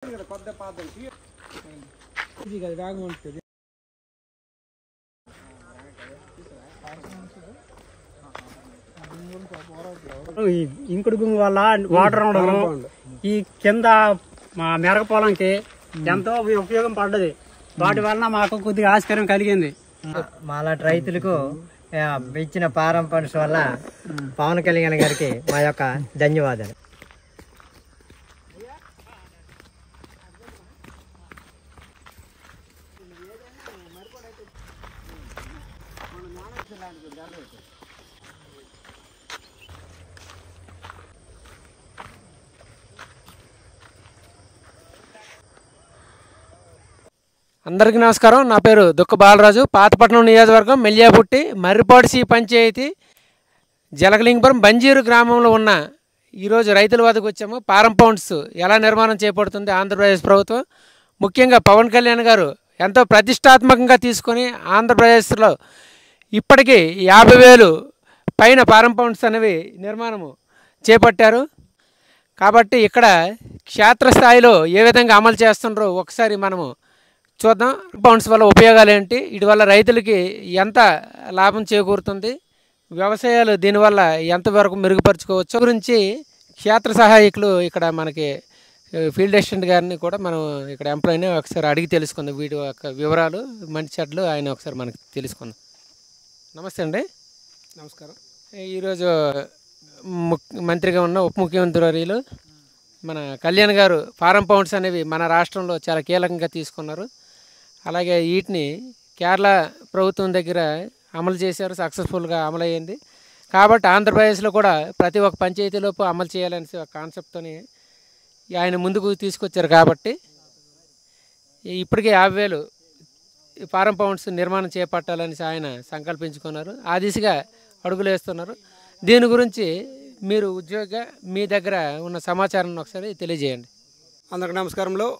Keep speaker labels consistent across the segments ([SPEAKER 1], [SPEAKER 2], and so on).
[SPEAKER 1] ఇంకుడు గుంగు వల్ల వాటర్ ఉండడం ఈ కింద మా మెరక పొలంకి ఎంతో ఉపయోగం పడ్డది. వాటి వలన మాకు కొద్దిగా ఆశ్చర్యం కలిగింది.
[SPEAKER 2] మాలాంటి రైతులకు ఇచ్చిన పారం ఫండ్స్ వల్ల పవన్ కళ్యాణ్ గారికి మా యొక్క ధన్యవాదాలు.
[SPEAKER 3] అందరికీ నమస్కారం. నా పేరు దుక్క బాలరాజు. పాతపట్నం నియోజకవర్గం మెల్లియాపుట్టి మర్రిపాడు పంచాయతీ జలకలింగపురం బంజీరు గ్రామంలో ఉన్న ఈరోజు రైతుల వద్దకు వచ్చాము. పారం పౌండ్స్ ఎలా నిర్మాణం చేపడుతుంది ఆంధ్రప్రదేశ్ ప్రభుత్వం, ముఖ్యంగా పవన్ కళ్యాణ్ గారు ఎంతో ప్రతిష్టాత్మకంగా తీసుకొని ఆంధ్రప్రదేశ్లో ఇప్పటికీ 50,000 పైన పారం పౌండ్స్ అనేవి నిర్మాణము చేపట్టారు. కాబట్టి ఇక్కడ క్షేత్రస్థాయిలో ఏ విధంగా అమలు చేస్తున్నారో ఒకసారి మనము చూద్దాం. పౌండ్స్ వల్ల ఉపయోగాలు ఏంటి, వీటి వల్ల రైతులకి ఎంత లాభం చేకూరుతుంది, వ్యవసాయాలు దీనివల్ల ఎంతవరకు మెరుగుపరుచుకోవచ్చు గురించి క్షేత్ర సహాయకులు ఇక్కడ మనకి ఫీల్డ్ అసిస్టెంట్ గారిని కూడా మనం ఇక్కడ ఎంప్లాయీని ఒకసారి అడిగి తెలుసుకుందాం. వీటి యొక్క వివరాలు మంచి చెడ్లు ఆయన ఒకసారి మనకి తెలుసుకుందాం. నమస్తే అండి.
[SPEAKER 4] నమస్కారం.
[SPEAKER 3] ఈరోజు మంత్రిగా ఉన్న ఉప ముఖ్యమంత్రి వర్యులు మన కళ్యాణ్ గారు పారం పౌండ్స్ అనేవి మన రాష్ట్రంలో చాలా కీలకంగా తీసుకున్నారు. అలాగే వీటిని కేరళ ప్రభుత్వం దగ్గర అమలు చేశారు, సక్సెస్ఫుల్గా అమలయ్యింది. కాబట్టి ఆంధ్రప్రదేశ్లో కూడా ప్రతి ఒక్క పంచాయతీలోపు అమలు చేయాలనే ఒక కాన్సెప్ట్తోని ఆయన ముందుకు తీసుకొచ్చారు. కాబట్టి ఇప్పటికే 50,000 పారం పౌండ్స్ నిర్మాణం చేపట్టాలని ఆయన సంకల్పించుకున్నారు. ఆ దిశగా అడుగులు వేస్తున్నారు. దీని గురించి మీరు ఉద్యోగిగా మీ దగ్గర ఉన్న సమాచారాన్ని ఒకసారి తెలియజేయండి.
[SPEAKER 4] అందరికి నమస్కారంలో.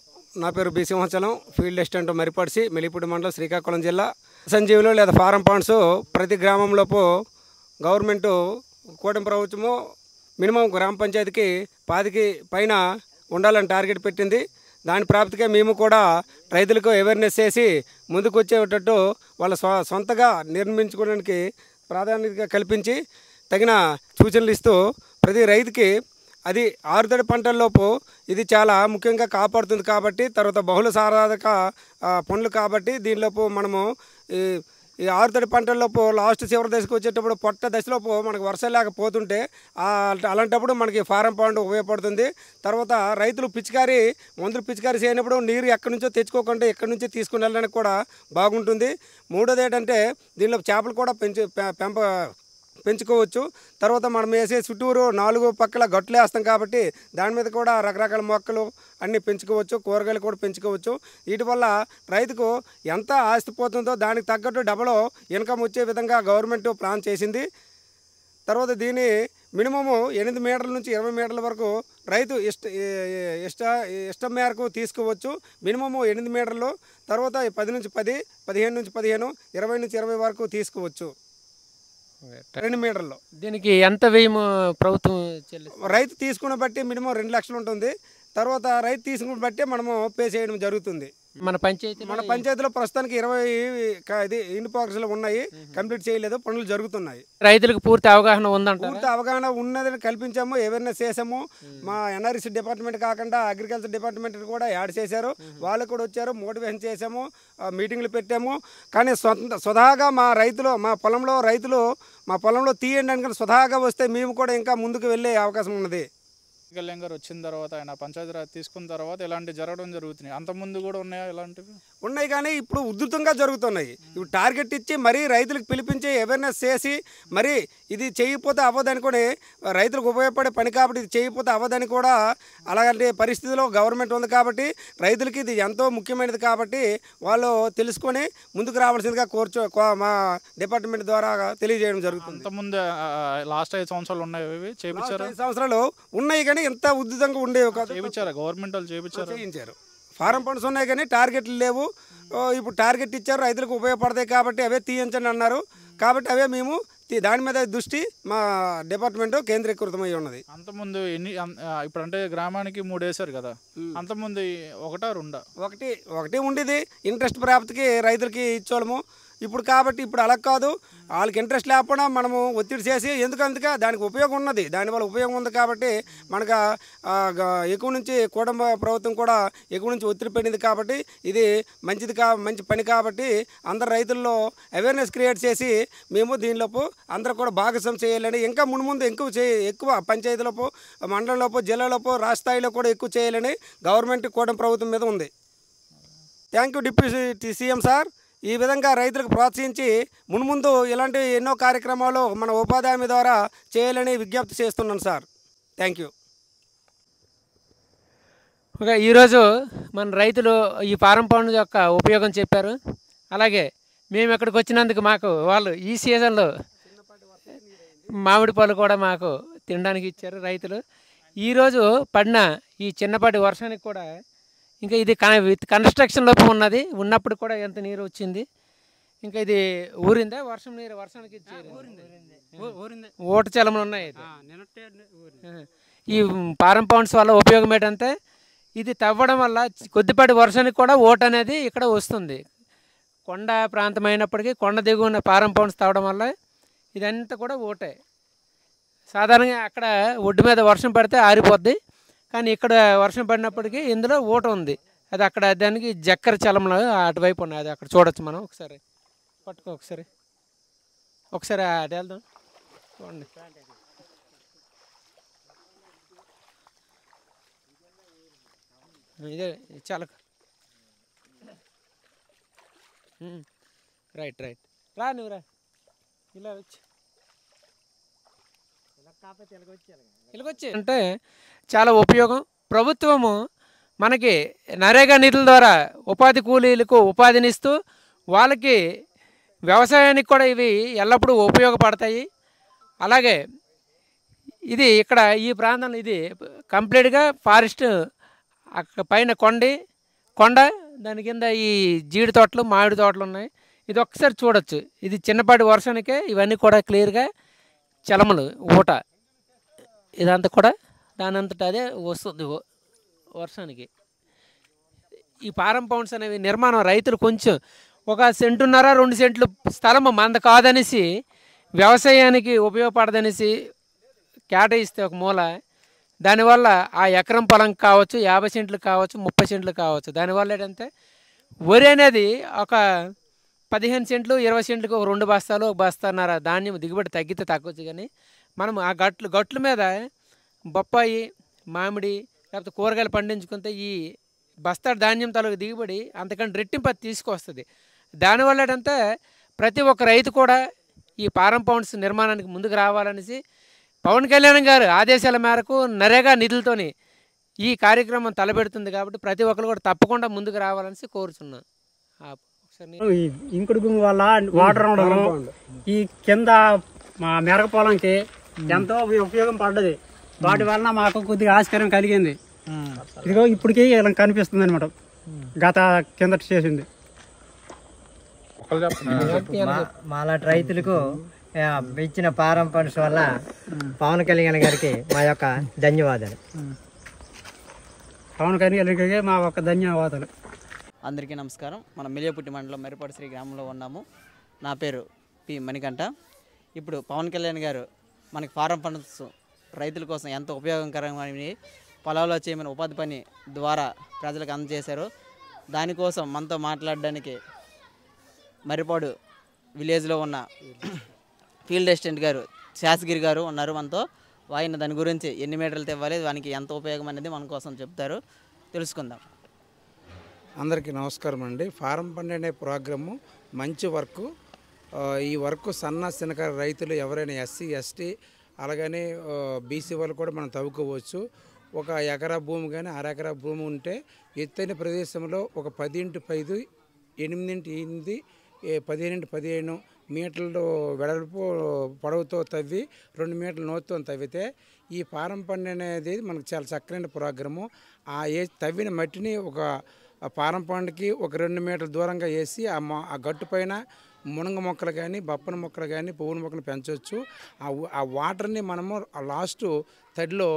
[SPEAKER 4] నా పేరు B Simhachalam, field assistant Marripadu Mellipudi మండలం, శ్రీకాకుళం జిల్లా. సంజీవులు లేదా పారం పౌండ్స్ ప్రతి గ్రామంలోపు గవర్నమెంటు కూటమి ప్రభుత్వము మినిమం గ్రామ పంచాయతీకి 10కి పైన ఉండాలని టార్గెట్ పెట్టింది. దాని ప్రాప్తిగా మేము కూడా రైతులకు అవేర్నెస్ చేసి ముందుకు వచ్చేటట్టు వాళ్ళ సొంతగా నిర్మించుకోవడానికి ప్రాధాన్యత కల్పించి తగిన సూచనలు ఇస్తూ ప్రతి రైతుకి అది ఆరుతడి పంటల్లోపు ఇది చాలా ముఖ్యంగా కాపాడుతుంది. కాబట్టి తర్వాత బహుళ సారాధక పనులు కాబట్టి దీనిలోపు మనము ఈ ఆరుతడి పంటల్లోపు లాస్ట్ చివరి దశకు వచ్చేటప్పుడు పొట్ట దశలోపు మనకు వర్షాలు లేకపోతుంటే అలాంటప్పుడు మనకి పారం పౌండ్ ఉపయోగపడుతుంది. తర్వాత రైతులు మందులు పిచికారీ చేయనప్పుడు నీరు ఎక్కడి నుంచో తెచ్చుకోకుండా ఎక్కడి నుంచో తీసుకుని వెళ్ళడానికి కూడా బాగుంటుంది. మూడోది ఏంటంటే దీనిలో చేపలు కూడా పెంచుకోవచ్చు. తర్వాత మనం వేసే చుట్టూరు 4 పక్కల గట్లు వేస్తాం కాబట్టి దాని మీద కూడా రకరకాల మొక్కలు అన్నీ పెంచుకోవచ్చు, కూరగాయలు కూడా పెంచుకోవచ్చు. వీటి వల్ల రైతుకు ఎంత ఆస్తి పోతుందో దానికి తగ్గట్టు డబల్ ఇన్కమ్ వచ్చే విధంగా గవర్నమెంట్ ప్లాన్ చేసింది. తర్వాత దీని మినిమము 8 మీటర్ల నుంచి 20 మీటర్ల వరకు రైతు ఇష్టం మేరకు తీసుకోవచ్చు. మినిమము 8 మీటర్లు, తర్వాత 10 నుంచి 10, 15 నుంచి 15, 20 నుంచి 20 వరకు తీసుకోవచ్చు 2 మీటర్లు.
[SPEAKER 3] దీనికి ఎంత వ్యయం ప్రభుత్వం
[SPEAKER 4] రైతు తీసుకున్న బట్టి మినిమం 2 లక్షలు ఉంటుంది. తర్వాత రైతు తీసుకున్న బట్టి మనము పే చేయడం జరుగుతుంది.
[SPEAKER 3] మన
[SPEAKER 4] పంచాయతీలో ప్రస్తుతానికి 20 ఇంటి బాక్సులు ఉన్నాయి, కంప్లీట్ చేయలేదు, పనులు జరుగుతున్నాయి.
[SPEAKER 3] రైతులకు పూర్తి అవగాహన ఉందంట.
[SPEAKER 4] పూర్తి అవగాహన ఉన్నదని కల్పించాము, అవేర్నెస్ చేసాము. మా ఎన్ఆర్ఈసీ డిపార్ట్మెంట్ కాకుండా అగ్రికల్చర్ డిపార్ట్మెంట్ కూడా యాడ్ చేశారు, వాళ్ళు కూడా వచ్చారు, మోటివేషన్ చేసాము, మీటింగ్లు పెట్టాము. కానీ స్వతహాగా మా పొలంలో తీయండి అని స్వతహాగా వస్తే మేము కూడా ఇంకా ముందుకు వెళ్ళే అవకాశం ఉన్నది.
[SPEAKER 5] కళ్యాణ్ గారు వచ్చిన తర్వాత ఆయన పంచాయతీరాజ్ తీసుకున్న తర్వాత ఇలాంటి జరగడం జరుగుతున్నాయి. అంతకుముందు కూడా ఉన్నాయా ఇలాంటివి?
[SPEAKER 4] ఉన్నాయి, కానీ ఇప్పుడు ఉధృతంగా జరుగుతున్నాయి. ఇప్పుడు టార్గెట్ ఇచ్చి మరీ రైతులకు పిలిపించి అవేర్నెస్ చేసి మరి ఇది చేయకపోతే అవ్వదని కూడా రైతులకు ఉపయోగపడే పని కాబట్టి ఇది చేయకపోతే అవ్వదని కూడా అలాంటి పరిస్థితిలో గవర్నమెంట్ ఉంది. కాబట్టి రైతులకి ఇది ఎంతో ముఖ్యమైనది కాబట్టి వాళ్ళు తెలుసుకొని ముందుకు రావాల్సిందిగా మా డిపార్ట్మెంట్ ద్వారా తెలియజేయడం జరుగుతుంది.
[SPEAKER 5] అంతకుముందు లాస్ట్ 5 సంవత్సరాలు ఉన్నాయి, 5
[SPEAKER 4] సంవత్సరాలు ఉన్నాయి, కానీ ఎంత ఉధృతంగా ఉండేవి కాదు.
[SPEAKER 5] చేయించారా గవర్నమెంట్ వాళ్ళు?
[SPEAKER 4] చేయించారు. ఫారం ఫండ్స్ ఉన్నాయి కానీ టార్గెట్లు లేవు. ఇప్పుడు టార్గెట్ ఇచ్చారు, రైతులకు ఉపయోగపడతాయి కాబట్టి అవే తీయించండి అన్నారు. కాబట్టి అవే మేము దాని మీద దృష్టి మా డిపార్ట్మెంట్ కేంద్రీకృతమై ఉన్నది.
[SPEAKER 5] అంతకుముందు ఇప్పుడు అంటే గ్రామానికి 3 వేశారు కదా, అంతకుముందు ఒకటా రెండా?
[SPEAKER 4] ఒకటి ఉండేది. ఇంట్రెస్ట్ ప్రాప్తికి రైతులకి ఇచ్చేవాళ్ళము. ఇప్పుడు కాబట్టి ఇప్పుడు అలా కాదు, వాళ్ళకి ఇంట్రెస్ట్ లేకపోయినా మనము ఒత్తిడి చేసి ఎందుకందుకే దానికి ఉపయోగం ఉన్నది, దానివల్ల ఉపయోగం ఉంది కాబట్టి మనకు ఎక్కువ నుంచి కుటుంబ ప్రభుత్వం కూడా ఎక్కువ నుంచి ఒత్తిడి పడింది కాబట్టి ఇది మంచి పని కాబట్టి అందరు రైతుల్లో అవేర్నెస్ క్రియేట్ చేసి మేము దీనిలోపు అందరూ కూడా భాగస్వామ్యం చేయాలని, ఇంకా ముందు ఎక్కువ పంచాయతీలోపు, మండలంలోపు, జిల్లాలోపు, రాష్ట్ర స్థాయిలో కూడా ఎక్కువ చేయాలని గవర్నమెంట్ కూటమి ప్రభుత్వం మీద ఉంది. Thank you deputy CM sir. ఈ విధంగా రైతులకు ప్రోత్సహించి ముందు ఇలాంటి ఎన్నో కార్యక్రమాలు మన ఉపాధి హామీ ద్వారా చేయాలని విజ్ఞప్తి చేస్తున్నాను సార్. Thank you.
[SPEAKER 3] ఓకే, ఈరోజు మన రైతులు ఈ ఫారం పండు యొక్క ఉపయోగం చెప్పారు. అలాగే మేము ఇక్కడికి వచ్చినందుకు మాకు వాళ్ళు ఈ సీజన్లో మామిడి పళ్ళు కూడా మాకు తినడానికి ఇచ్చారు రైతులు. ఈరోజు పడిన ఈ చిన్నపాటి వర్షానికి కూడా ఇంకా ఇది కన్స్ట్రక్షన్ లోపు ఉన్నప్పుడు కూడా ఎంత నీరు వచ్చింది. ఇంకా ఇది ఊరిందా? వర్షం నీరు వర్షానికి ఓట చలమలు ఉన్నాయి. ఈ ఫారం పౌండ్స్ వల్ల ఉపయోగం ఏంటంటే ఇది తవ్వడం వల్ల కొద్దిపాటి వర్షానికి కూడా ఓట అనేది ఇక్కడ వస్తుంది. కొండ ప్రాంతం అయినప్పటికీ కొండ దిగువన ఫారం పౌండ్స్ తవ్వడం వల్ల ఇదంతా కూడా ఓటే. సాధారణంగా అక్కడ ఒడ్డు మీద వర్షం పడితే ఆరిపోద్ది, కానీ ఇక్కడ వర్షం పడినప్పటికీ ఇందులో ఊట ఉంది. అది అక్కడ దానికి జక్కర చలంలో అటువైపు ఉన్నాయి. అది అక్కడ చూడొచ్చు మనం. ఒకసారి పట్టుకో, ఒకసారి అటు వెళ్దాం. చూడండి, ఇదే చలక. రైట్ రా, నువ్వు రా, ఇలా వచ్చి ఇలాగొచ్చి అంటే చాలా ఉపయోగం. ప్రభుత్వము మనకి నరేగా నిధుల ద్వారా ఉపాధి కూలీలకు ఉపాధినిస్తూ వాళ్ళకి వ్యవసాయానికి కూడా ఇవి ఎల్లప్పుడూ ఉపయోగపడతాయి. అలాగే ఇది ఇక్కడ ఈ ప్రాంతంలో ఇది కంప్లీట్గా ఫారెస్ట్, పైన కొండ, దాని కింద ఈ జీడి తోటలు, మామిడి తోటలు ఉన్నాయి. ఇది ఒక్కసారి చూడొచ్చు. ఇది చిన్నపాటి వర్షానికే ఇవన్నీ కూడా క్లియర్గా చలమలు ఊట ఇదంతా కూడా దానంతటా అదే వస్తుంది వర్షానికి. ఈ ఫారం పౌండ్స్ అనేవి నిర్మాణం రైతులు కొంచెం 1.5 సెంటున్నర 2 సెంట్లు స్థలం మంద కాదనేసి, వ్యవసాయానికి ఉపయోగపడదనేసి కేటాయిస్తే ఒక మూల, దానివల్ల ఆ ఎకరం పొలం కావచ్చు, 50 సెంట్లు కావచ్చు, 30 సెంట్లు కావచ్చు. దానివల్ల ఏంటంటే వరి అనేది ఒక 15 సెంట్లు 20 సెంట్లకు ఒక 2 బస్తాలు 1 బస్తాన్నర ధాన్యం దిగుబడి తగ్గితే తగ్గొచ్చు. కానీ మనం ఆ గట్ల మీద బొప్పాయి, మామిడి లేకపోతే కూరగాయలు పండించుకుంటే ఈ బస్తా ధాన్యం తాలూకు దిగుబడి అంతకంటే రెట్టింపు తీసుకొస్తుంది. దానివల్ల ఏంటంటే ప్రతి ఒక్క రైతు కూడా ఈ ఫారం పౌండ్స్ నిర్మాణానికి ముందుకు రావాలనేసి పవన్ కళ్యాణ్ గారు ఆదేశాల మేరకు నరేగా నిధులతోని ఈ కార్యక్రమం తలపెడుతుంది. కాబట్టి ప్రతి ఒక్కరు కూడా తప్పకుండా ముందుకు రావాలనేసి కోరుచున్నాను.
[SPEAKER 1] ఇంకుడు గుమ్మి వల్ల వాటర్ ఉండడం ఈ కింద మా మెరక పొలంకి ఎంతో ఉపయోగం పడ్డది. వాటి వలన మాకు కొద్దిగా ఆశ్చర్యం కలిగింది. ఇదిగో ఇప్పటికీ ఇలా కనిపిస్తుంది అనమాట, గత కింద చేసింది.
[SPEAKER 2] మాలాంటి రైతులకు ఇచ్చిన ఫారం ఫండ్స్ వల్ల పవన్ కళ్యాణ్ గారికి మా యొక్క ధన్యవాదాలు.
[SPEAKER 1] పవన్ కళ్యాణ్ గారికి మా యొక్క ధన్యవాదాలు.
[SPEAKER 6] అందరికీ నమస్కారం. మనం మిలియపుట్టి మండలం మర్రిపాడు శ్రీ గ్రామంలో ఉన్నాము. నా పేరు పి మణికంఠ. ఇప్పుడు పవన్ కళ్యాణ్ గారు మనకి ఫారం ఫండ్స్ రైతుల కోసం ఎంతో ఉపయోగకరమైన పొలాల్లో చేయమని ఉపాధి పని ద్వారా ప్రజలకు అందజేశారు. దానికోసం మనతో మాట్లాడడానికి మర్రిపాడు విలేజ్లో ఉన్న ఫీల్డ్ అసిస్టెంట్ గారు శాసగిరి గారు ఉన్నారు మనతో. ఆయన దాని గురించి ఎన్ని మీటర్లు తెవ్వాలి, దానికి ఎంత ఉపయోగం అనేది మన కోసం చెప్తారు, తెలుసుకుందాం.
[SPEAKER 7] అందరికీ నమస్కారం అండి. ఫారం పండు అనే ప్రోగ్రాము మంచి వర్క్. ఈ వర్క్ సన్న చిన్నకారు రైతులు ఎవరైనా ఎస్సీ ఎస్టీ అలాగని బీసీ వాళ్ళు కూడా మనం తవ్వుకోవచ్చు. 1 ఎకరా భూమి కానీ 1/2 ఎకరా భూమి ఉంటే ఎత్తైన ప్రదేశంలో ఒక 10x5 8x8 15x15 మీటర్లు వెడల్పు పొడవుతో తవ్వి 2 మీటర్ల లోతుతో తవ్వితే ఈ ఫారం పండు అనేది మనకు చాలా చక్కనైన ప్రోగ్రాము. ఆ తవ్విన మట్టిని ఒక ఫారం పండుకి ఒక 2 మీటర్ల దూరంగా వేసి ఆ గట్టు పైన మునగ మొక్కలు కానీ బప్పన మొక్కలు కానీ పువ్వుల మొక్కలు పెంచవచ్చు. ఆ వాటర్ని మనము లాస్ట్ తడిలో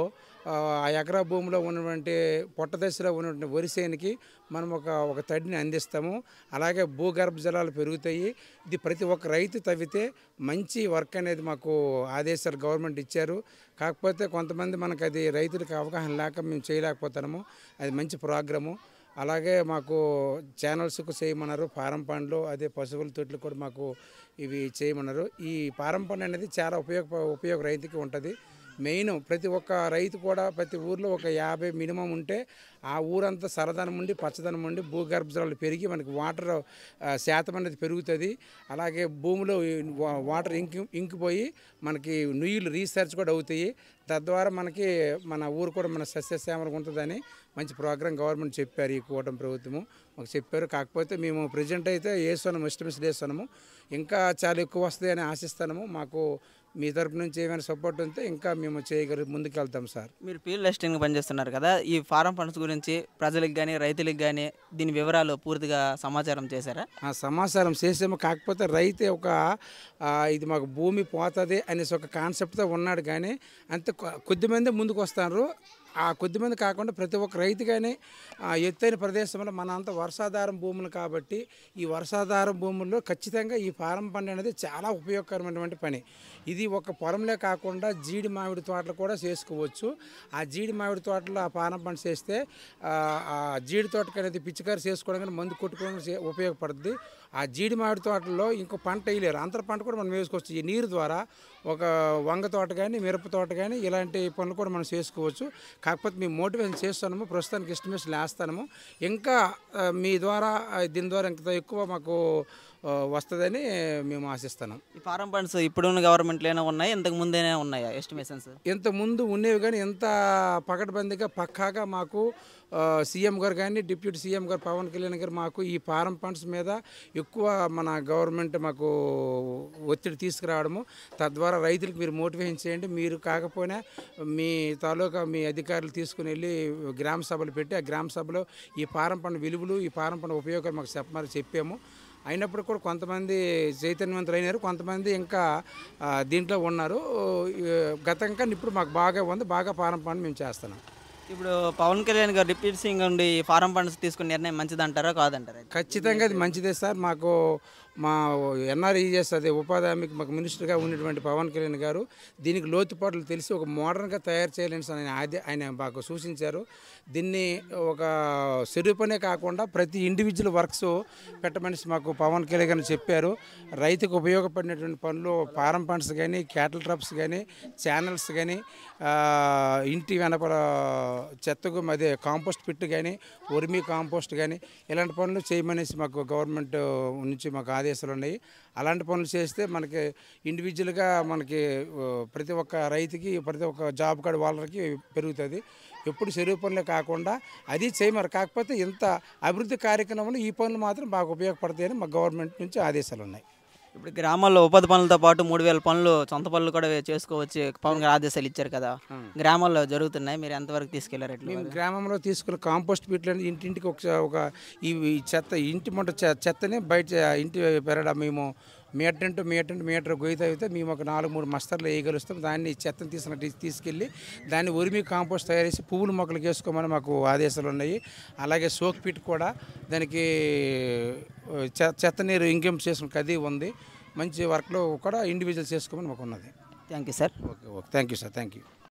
[SPEAKER 7] ఆ ఎకరా భూమిలో ఉన్నటువంటి పొట్ట దశలో ఉన్నటువంటి వరి చేనుకి మనం ఒక తడిని అందిస్తాము. అలాగే భూగర్భ జలాలు పెరుగుతాయి. ఇది ప్రతి ఒక్క రైతు తవ్వితే మంచి వర్క్ అనేది మాకు ఆదేశాలు గవర్నమెంట్ ఇచ్చారు. కాకపోతే కొంతమంది మనకు అది రైతులకు అవగాహన లేక మేము చేయలేకపోతున్నాము. అది మంచి ప్రోగ్రాము. అలాగే మాకు ఛానల్స్కు చేయమన్నారు. ఫారం పండ్లు అదే పశువుల తొట్లు కూడా మాకు ఇవి చేయమన్నారు. ఈ ఫారం పండు అనేది చాలా ఉపయోగ రైతుకి ఉంటుంది. మెయిన్ ప్రతి ఒక్క రైతు కూడా ప్రతి ఊర్లో ఒక 50 మినిమం ఉంటే ఆ ఊరంతా సరదనం ఉండి పచ్చదనం ఉండి భూగర్భ జలాలు పెరిగి మనకి వాటర్ శాతం అనేది పెరుగుతుంది. అలాగే భూమిలో వాటర్ ఇంకిపోయి మనకి నుయ్యిలు రీసెర్చ్ కూడా అవుతాయి. తద్వారా మనకి మన ఊరు కూడా మన సస్యశ్యామలంగా ఉంటుందని మంచి ప్రోగ్రాం గవర్నమెంట్ చెప్పారు. ఈ కూటమి ప్రభుత్వము మాకు చెప్పారు. కాకపోతే మేము ప్రజెంట్ అయితే వేస్తున్నాము, ఎస్టిమేషన్ వేస్తున్నాము. ఇంకా చాలా ఎక్కువ వస్తుంది అని ఆశిస్తున్నాము. మాకు మీ తరపు నుంచి ఏమైనా సపోర్ట్ ఉంటే ఇంకా మేము ముందుకు వెళ్తాం సార్.
[SPEAKER 6] మీరు ఫీల్డ్ అసిస్టెంట్గా పనిచేస్తున్నారు కదా, ఈ ఫారం ఫండ్స్ గురించి ప్రజలకు కానీ రైతులకు కానీ దీని వివరాలు పూర్తిగా సమాచారం చేశారా?
[SPEAKER 7] ఆ సమాచారం చేసాము. కాకపోతే రైతే ఇది మాకు భూమి పోతుంది అనేసి ఒక కాన్సెప్ట్తో ఉన్నాడు. కానీ అంత కొద్దిమంది ముందుకు వస్తారు. ఆ కొద్దిమంది కాకుండా ప్రతి ఒక్క రైతు కానీ ఎత్తైన ప్రదేశంలో మన అంత వర్షాధారం భూములు కాబట్టి ఈ వర్షాధారం భూముల్లో ఖచ్చితంగా ఈ ఫారం పండు అనేది చాలా ఉపయోగకరమైనటువంటి పని. ఇది ఒక పొలంలో కాకుండా జీడి మామిడి తోటలు కూడా చేసుకోవచ్చు. ఆ జీడి మామిడి తోటలో ఆ ఫారం పండు చేస్తే ఆ జీడి తోటకి అనేది పిచ్చికారు చేసుకోవడానికి మందు కొట్టుకోవడానికి ఉపయోగపడుతుంది. ఆ జీడి మామిడి తోటల్లో ఇంకో పంట వేయలేరు, అంతర పంట కూడా మనం వేసుకోవచ్చు. ఈ నీరు ద్వారా ఒక వంగ తోట కానీ మిరప తోట కానీ ఇలాంటి పనులు కూడా మనం చేసుకోవచ్చు. కాకపోతే మేము మోటివేషన్ చేస్తున్నాము. ప్రస్తుతానికి ఎస్టిమేషన్ వేస్తాము. ఇంకా మీ ద్వారా దీని ద్వారా ఇంకా ఎక్కువ మాకు వస్తుందని మేము ఆశిస్తున్నాం.
[SPEAKER 6] ఈ ఫారం ఫండ్స్ ఇప్పుడున్న గవర్నమెంట్లోనే ఉన్నాయి, ఇంతకు ముందేనే ఉన్నాయా ఎస్టిమేషన్స్?
[SPEAKER 7] ఇంతకుముందు ఉండేవి కానీ ఎంత పకడ్బందీగా పక్కాగా మాకు సీఎం గారు కానీ డిప్యూటీ సీఎం గారు పవన్ కళ్యాణ్ గారు మాకు ఈ ఫారం ఫండ్స్ మీద ఎక్కువ మన గవర్నమెంట్ మాకు ఒత్తిడి తీసుకురావడము. తద్వారా రైతులకు మీరు మోటివేషన్ చేయండి. మీరు కాకపోయినా మీ తాలూకా మీ అధికారులు తీసుకుని వెళ్ళి గ్రామ సభలు పెట్టి ఆ గ్రామ సభలో ఈ ఫారం పండు విలువలు ఈ ఫారం పండు ఉపయోగాలు మాకు చెప్పాము. అయినప్పుడు కూడా కొంతమంది చైతన్యవంతులు అయినారు, కొంతమంది ఇంకా దీంట్లో ఉన్నారు. గతంగా ఇప్పుడు మాకు బాగా ఉంది, బాగా ఫారం పండు మేము చేస్తున్నాం.
[SPEAKER 6] ఇప్పుడు పవన్ కళ్యాణ్ గారు డిప్యూటీ సీఎం ఉండి ఫారం ఫండ్స్ తీసుకునే నిర్ణయం మంచిదంటారా కాదంటారా?
[SPEAKER 7] ఖచ్చితంగా అది మంచిదే సార్. మాకు మా ఎన్ఆర్ఈఎస్ అదే ఉపాధి హామీకి మాకు మినిస్టర్గా ఉన్నటువంటి పవన్ కళ్యాణ్ గారు దీనికి లోతుపాట్లు తెలిసి ఒక మోడర్న్గా తయారు చేయాలని ఆయన మాకు సూచించారు. దీన్ని ఒక స్వరూపనే కాకుండా ప్రతి ఇండివిజువల్ వర్క్స్ పెట్టమని మాకు పవన్ కళ్యాణ్ గారు చెప్పారు. రైతుకు ఉపయోగపడినటువంటి పనులు ఫారం ఫండ్స్ కానీ క్యాటిల్ ట్రప్స్ కానీ ఛానల్స్ కానీ ఇంటి వెనపల చెత్తకు అదే కాంపోస్ట్ పిట్ కానీ వర్మీ కాంపోస్ట్ కానీ ఇలాంటి పనులు చేయమనేసి మాకు గవర్నమెంట్ నుంచి మాకు ఆదేశాలు ఉన్నాయి. అలాంటి పనులు చేస్తే మనకి ఇండివిజువల్గా మనకి ప్రతి ఒక్క రైతుకి ప్రతి ఒక్క జాబ్ కార్డు వాళ్ళకి పెరుగుతుంది. ఎప్పుడు చెరువు పనులే కాకుండా అది చేయమరు. కాకపోతే ఇంత అభివృద్ధి కార్యక్రమంలో ఈ పనులు మాత్రం బాగా ఉపయోగపడతాయని మా గవర్నమెంట్ నుంచి ఆదేశాలు ఉన్నాయి.
[SPEAKER 6] ఇప్పుడు గ్రామాల్లో ఉపాధి పనులతో పాటు 3000 పనులు సొంత పనులు కూడా చేసుకోవచ్చు పవన్ గారు ఆదేశాలు ఇచ్చారు కదా, గ్రామాల్లో జరుగుతున్నాయి. మీరు ఎంతవరకు తీసుకెళ్లారు?
[SPEAKER 7] మేము గ్రామంలో తీసుకున్న కాంపోస్ట్ పీట్లు ఇంటింటికి ఒక ఈ చెత్త ఇంటి మంట చెత్తని బయట ఇంటి పెరడ మేము మీటర్ గొయ్యి తవ్వితే మేము ఒక 4-3 మస్తర్లు వేయగలుస్తాం. దాన్ని చెత్తను తీసుకెళ్ళి దాన్ని ఉరిమి కాంపోస్ట్ తయారు చేసి పువ్వుల మొక్కలకు వేసుకోమని మాకు ఆదేశాలు ఉన్నాయి. అలాగే సోక్ పిట్ కూడా దానికి చెత్త నీరు ఇంకేం చేసుకుని అది ఉంది. మంచి వర్క్లో కూడా ఇండివిజువల్ చేసుకోమని మాకు ఉన్నది.
[SPEAKER 6] Thank you sir.
[SPEAKER 7] Okay thank you sir. Thank you.